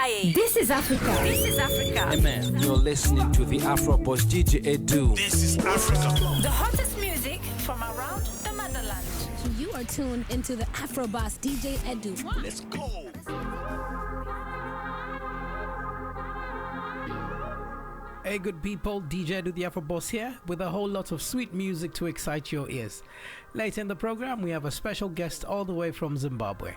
Aye. This is Africa. This is Africa. Hey man, you're listening to the Afro boss DJ Edu. This is Africa. The hottest music from around the motherland. You are tuned into the Afro boss DJ Edu. Let's go. Hey good people, DJ Edu the Afro Boss here with a whole lot of sweet music to excite your ears. Later in the program, we have a special guest all the way from Zimbabwe.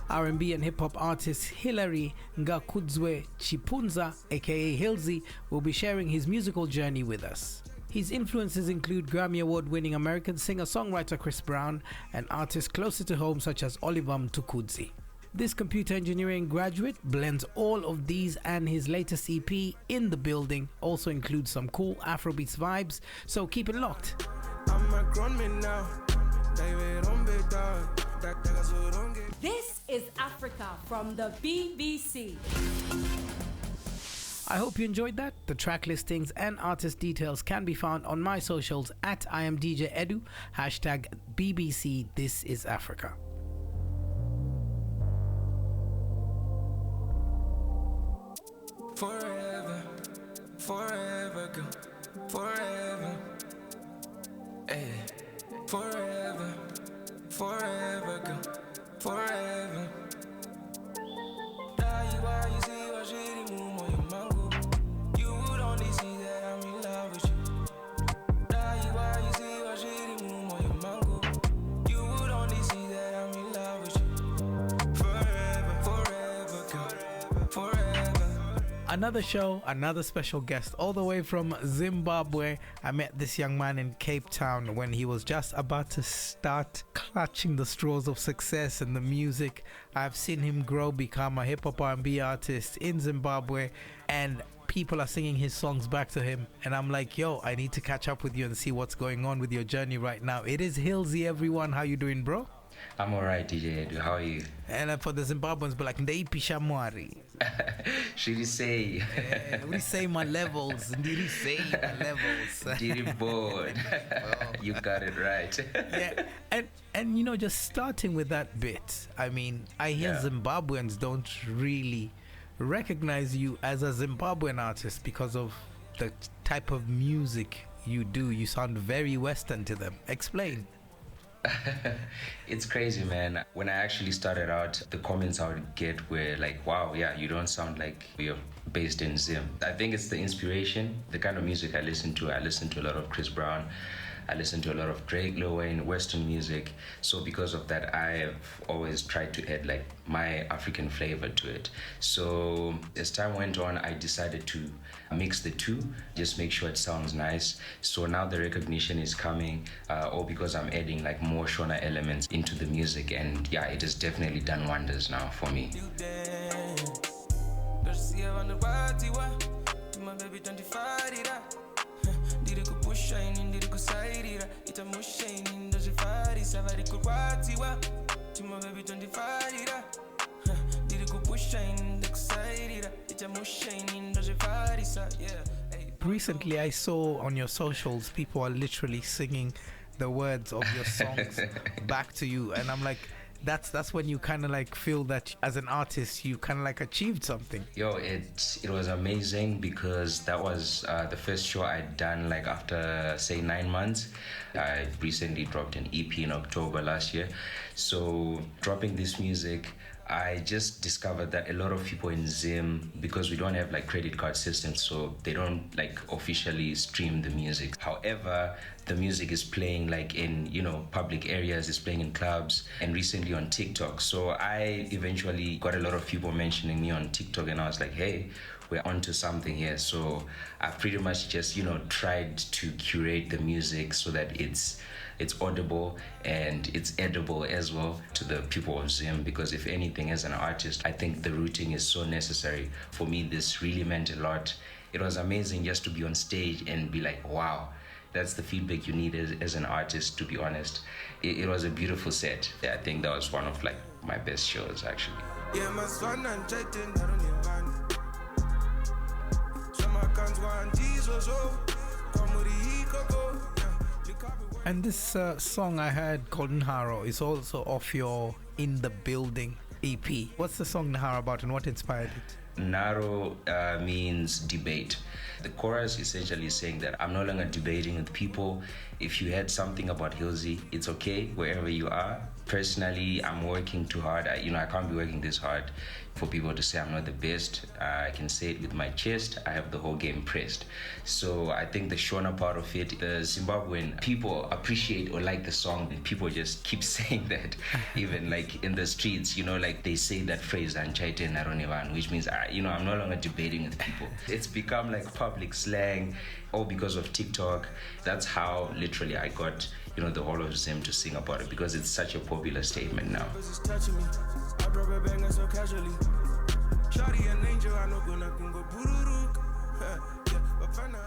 R&B and hip-hop artist Hilly Ngakudzwe Chipunza, aka Hillzy, will be sharing his musical journey with us. His influences include Grammy Award-winning American singer-songwriter Chris Brown and artists closer to home such as Oliver Mtukudzi. This computer engineering graduate blends all of these, and his latest EP, In the Building, also includes some cool Afrobeats vibes, so keep it locked. I'm a grown man now. This is Africa from the BBC. I hope you enjoyed that. The track listings and artist details can be found on my socials at @IamDJEdu, #BBC This is Africa. Forever, forever, girl, forever, hey, forever, forever, girl, forever. Why you see what shitty move on your mango? You would only see that I'm in love with you. Why you see what shitty move on your mango? You would only see that I'm in love with you. Forever, forever, girl, forever. Another show, another special guest all the way from Zimbabwe. I met this young man in Cape Town when he was just about to start clutching the straws of success in the music. I've seen him grow, become a hip-hop R&B artist in Zimbabwe, and people are singing his songs back to him, and I'm like, yo, I need to catch up with you and see what's going on with your journey right now. It is Hillzy, everyone. How you doing, bro? I'm alright, DJ Edu. How are you? And for the Zimbabweans, but like, Ndeipi Shamwari. Should you say? What do you say my levels? Did you say my levels? Did you bored? You got it right. Yeah, and you know, just starting with that bit, I mean, I hear Zimbabweans don't really recognize you as a Zimbabwean artist because of the type of music you do. You sound very Western to them. Explain. It's crazy, man. When I actually started out, the comments I would get were like, wow, yeah, you don't sound like you're based in Zim. I think it's the inspiration, the kind of music I listen to. I listen to a lot of Chris Brown. I listen to a lot of Drake, Lil Wayne, Western music. So because of that, I've always tried to add like my African flavor to it. So as time went on, I decided to mix the two, just make sure it sounds nice. So now the recognition is coming, all because I'm adding like more Shona elements into the music. And yeah, it has definitely done wonders now for me. Recently, I saw on your socials people are literally singing the words of your songs back to you, and I'm like, that's when you kind of like feel that as an artist you kind of like achieved something. Yo, it was amazing because that was the first show I'd done like after say 9 months. I recently dropped an EP in October last year. So dropping this music, I just discovered that a lot of people in Zim, because we don't have like credit card systems, so they don't like officially stream the music. However, the music is playing like in, you know, public areas, it's playing in clubs and recently on TikTok. So I eventually got a lot of people mentioning me on TikTok, and I was like, hey, we're onto something here. So I've pretty much just, you know, tried to curate the music so that it's audible and it's edible as well to the people of Zim, because if anything, as an artist, I think the rooting is so necessary. For me, this really meant a lot. It was amazing just to be on stage and be like, wow, that's the feedback you need as an artist, to be honest. It was a beautiful set. Yeah, I think that was one of like my best shows actually. And this song I had called Nharo is also off your In the Building EP. What's the song Nharo about and what inspired it? Naro means debate. The chorus essentially is saying that I'm no longer debating with people. If you had something about Hillzy, it's okay wherever you are. Personally, I'm working too hard. I can't be working this hard for people to say I'm not the best. I can say it with my chest. I have the whole game pressed. So I think the Shona part of it, the Zimbabwean people appreciate or like the song, and people just keep saying that, even like in the streets, like they say that phrase, "Anchaite naronevan," which means, I'm no longer debating with people. It's become like public slang, all because of TikTok. That's how literally I got, the whole of Zim to sing about it, because it's such a popular statement now.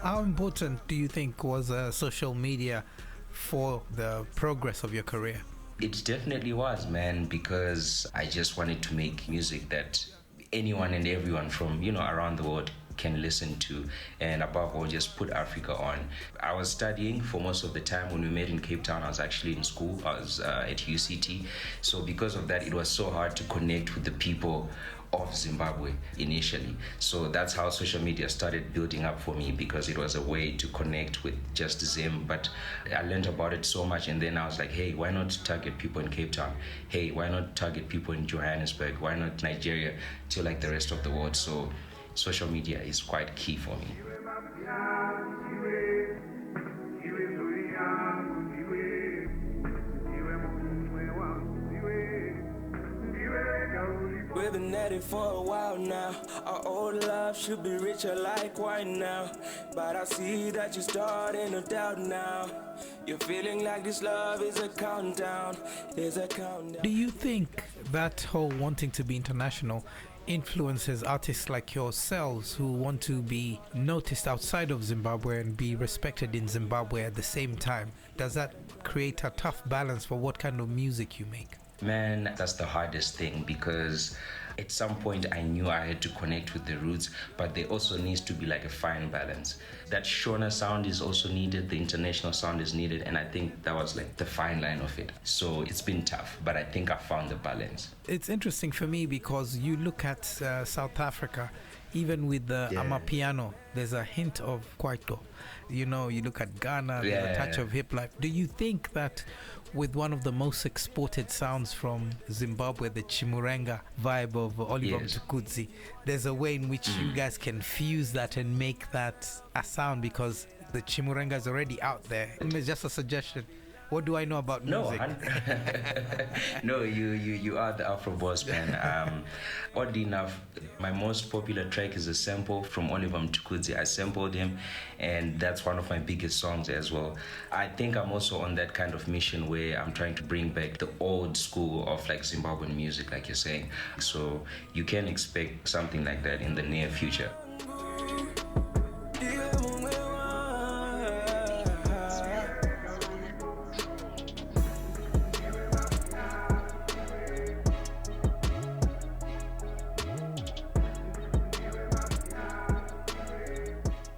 How important do you think was social media for the progress of your career? It definitely was, man, because I just wanted to make music that anyone and everyone from, around the world can listen to, and above all, just put Africa on. I was studying for most of the time. When we met in Cape Town, I was actually in school. I was at UCT. So because of that, it was so hard to connect with the people of Zimbabwe initially. So that's how social media started building up for me, because it was a way to connect with just Zim. But I learned about it so much, and then I was like, hey, why not target people in Cape Town? Hey, why not target people in Johannesburg? Why not Nigeria, to like the rest of the world? So social media is quite key for me. We've been at it for a while now. Our old love should be richer like wine now. But I see that you're starting to doubt now. You're feeling like this love is a countdown. There's a countdown. Do you think that whole wanting to be international influences artists like yourselves who want to be noticed outside of Zimbabwe and be respected in Zimbabwe at the same time? Does that create a tough balance for what kind of music you make? Man, that's the hardest thing, because at some point I knew I had to connect with the roots, but there also needs to be like a fine balance. That Shona sound is also needed, the international sound is needed, and I think that was like the fine line of it. So it's been tough, but I think I found the balance. It's interesting for me because you look at South Africa, even with the Amapiano, there's a hint of Kwaito. You look at Ghana, there's a touch of hip life. Do you think that with one of the most exported sounds from Zimbabwe, the Chimurenga vibe of Oliver Mtukudzi, there's a way in which you guys can fuse that and make that a sound, because the Chimurenga is already out there? It's just a suggestion. What do I know about music? No, you are the Afro boss, man. Oddly enough, my most popular track is a sample from Oliver Mtukudzi. I sampled him, and that's one of my biggest songs as well. I think I'm also on that kind of mission where I'm trying to bring back the old school of like Zimbabwean music, like you're saying. So you can expect something like that in the near future.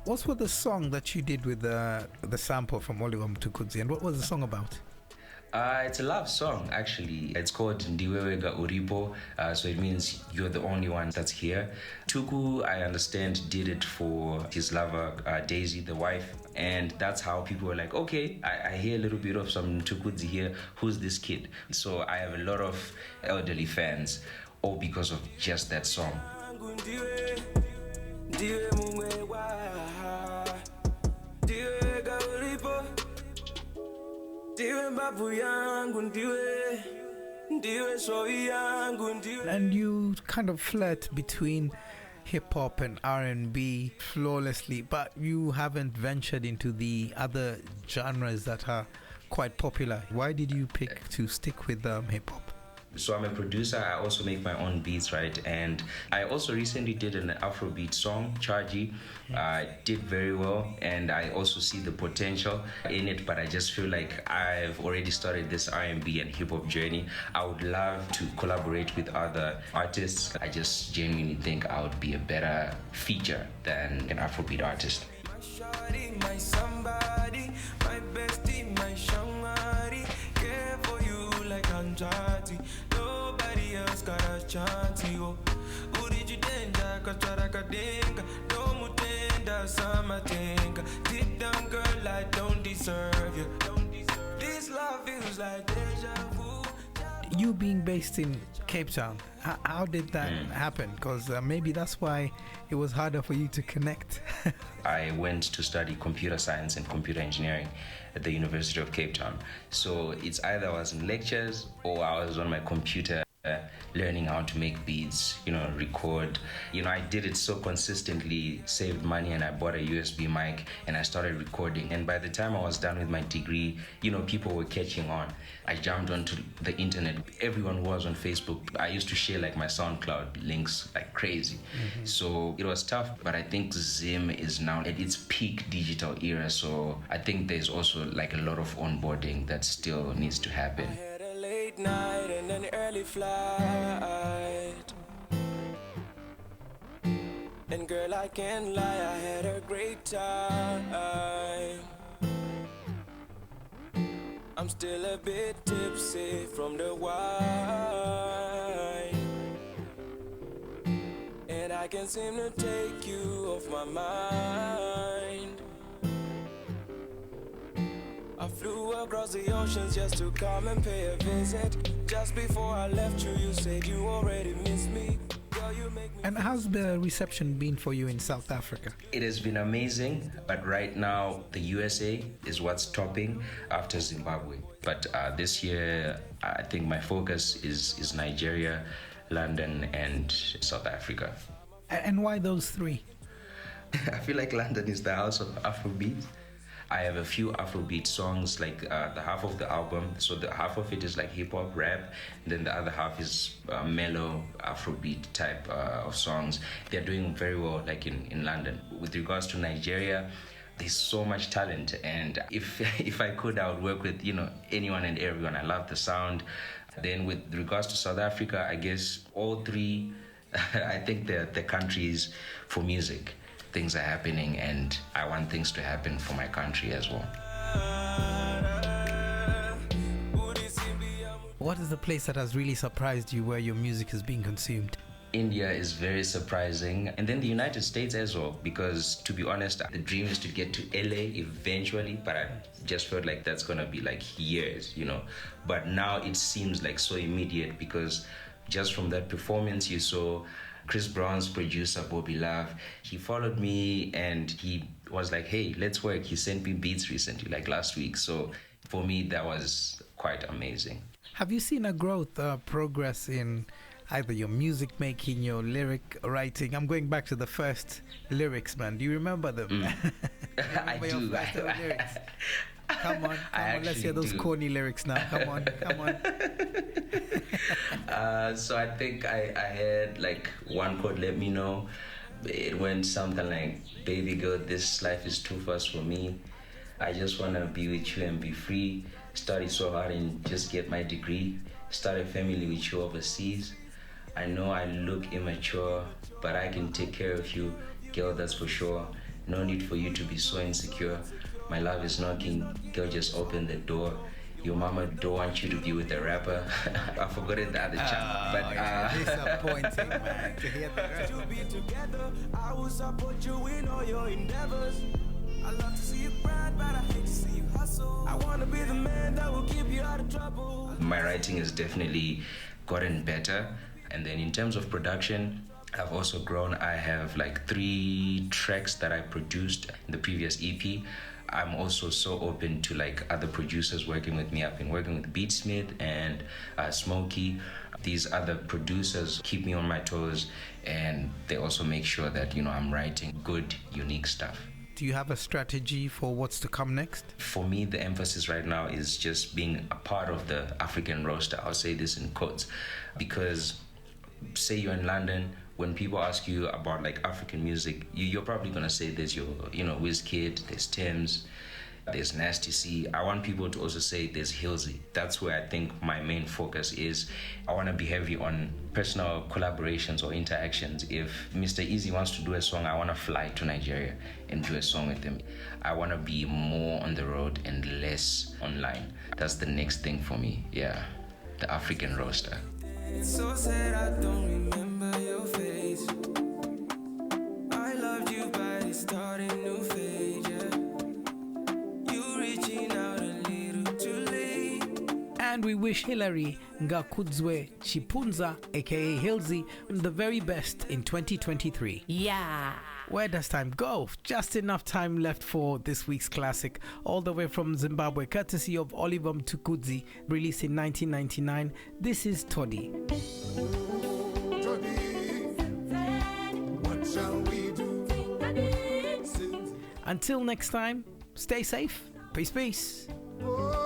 What was the song that you did with the sample from Oliver Mtukudzi, and what was the song about? It's a love song, actually. It's called Ndiwewega Uripo, so it means you're the only one that's here. Tuku, I understand, did it for his lover, Daisy, the wife, and that's how people were like, okay, I hear a little bit of some Mtukudzi here. Who's this kid? So I have a lot of elderly fans, all because of just that song. And you kind of flirt between hip-hop and R&B flawlessly, but you haven't ventured into the other genres that are quite popular. Why did you pick to stick with hip-hop? So I'm a producer. I also make my own beats, right? And I also recently did an Afrobeat song, Chargy. Did very well, and I also see the potential in it, but I just feel like I've already started this R&B and hip-hop journey. I would love to collaborate with other artists. I just genuinely think I would be a better feature than an Afrobeat artist. My shawty, my somebody, my bestie, my shawty. dinga. No mutenda, summer dinga. Deep down, girl, I don't deserve you. This love feels like deja vu. You being based in Cape Town, how did that happen? Because maybe that's why it was harder for you to connect. I went to study computer science and computer engineering at the University of Cape Town. So it's either I was in lectures or I was on my computer learning how to make beats, record. I did it so consistently, saved money, and I bought a USB mic and I started recording. And by the time I was done with my degree, people were catching on. I jumped onto the internet. Everyone was on Facebook. I used to share like my SoundCloud links like crazy. So it was tough, but I think Zim is now at its peak digital era. So I think there's also like a lot of onboarding that still needs to happen. Late night and an early flight. And girl, I can't lie, I had a great time. I'm still a bit tipsy from the wine, and I can't seem to take you off my mind. I flew across the oceans just to come and pay a visit. Just before I left you, you said you already missed me. Girl, you make me. And how's the reception been for you in South Africa? It has been amazing, but right now the USA is what's topping after Zimbabwe. But this year, I think my focus is Nigeria, London, and South Africa. And why those three? I feel like London is the house of Afrobeat. I have a few Afrobeat songs, like the half of the album. So the half of it is like hip hop, rap, and then the other half is mellow Afrobeat type of songs. They're doing very well, like in London. With regards to Nigeria, there's so much talent, and if I could, I would work with anyone and everyone. I love the sound. Then with regards to South Africa, I guess all three, I think they're the countries for music. Things are happening, and I want things to happen for my country as well. What is the place that has really surprised you where your music is being consumed? India is very surprising, and then the United States as well, because to be honest, the dream is to get to LA eventually, but I just felt like that's gonna be like years, But now it seems like so immediate, because just from that performance you saw, Chris Brown's producer, Bobby Love, he followed me and he was like, hey, let's work. He sent me beats recently, like last week. So for me, that was quite amazing. Have you seen a growth, progress in either your music making, your lyric writing? I'm going back to the first lyrics, man. Do you remember them? I do. Lyrics? Come on, let's hear those corny lyrics now. Come on. So I think I had like one called Let Me Know. It went something like, baby girl, this life is too fast for me. I just want to be with you and be free. Study so hard and just get my degree. Start a family with you overseas. I know I look immature, but I can take care of you. Girl, that's for sure. No need for you to be so insecure. My love is knocking, girl, just open the door. Your mama don't want you to be with a rapper. I forgot it the other channel. But disappointing, man. To hear that. To be together, I will support you in all your endeavors. I love to see you proud, but I hate to see you hustle. I want to be the man that will keep you out of trouble. My writing has definitely gotten better. And then in terms of production, I've also grown. I have like 3 tracks that I produced in the previous EP. I'm also so open to like other producers working with me. I've been working with Beatsmith and Smokey. These other producers keep me on my toes, and they also make sure that I'm writing good, unique stuff. Do you have a strategy for what's to come next? For me, the emphasis right now is just being a part of the African roster. I'll say this in quotes, because say you're in London, when people ask you about like African music, you're probably gonna say there's your, Wizkid, there's Thames, there's Nasty C. I want people to also say there's Hillzy. That's where I think my main focus is. I want to be heavy on personal collaborations or interactions. If Mr. Easy wants to do a song, I want to fly to Nigeria and do a song with him. I want to be more on the road and less online. That's the next thing for me. Yeah, the African roster. It's so sad I don't remember your face. And we wish Hilary Ngakudzwe Chipunza, aka Hillzy, the very best in 2023. Yeah. Where does time go? Just enough time left for this week's classic, all the way from Zimbabwe, courtesy of Oliver Mtukudzi, released in 1999. This is Toddy. What shall we do? Until next time, stay safe. Peace, peace. Oh.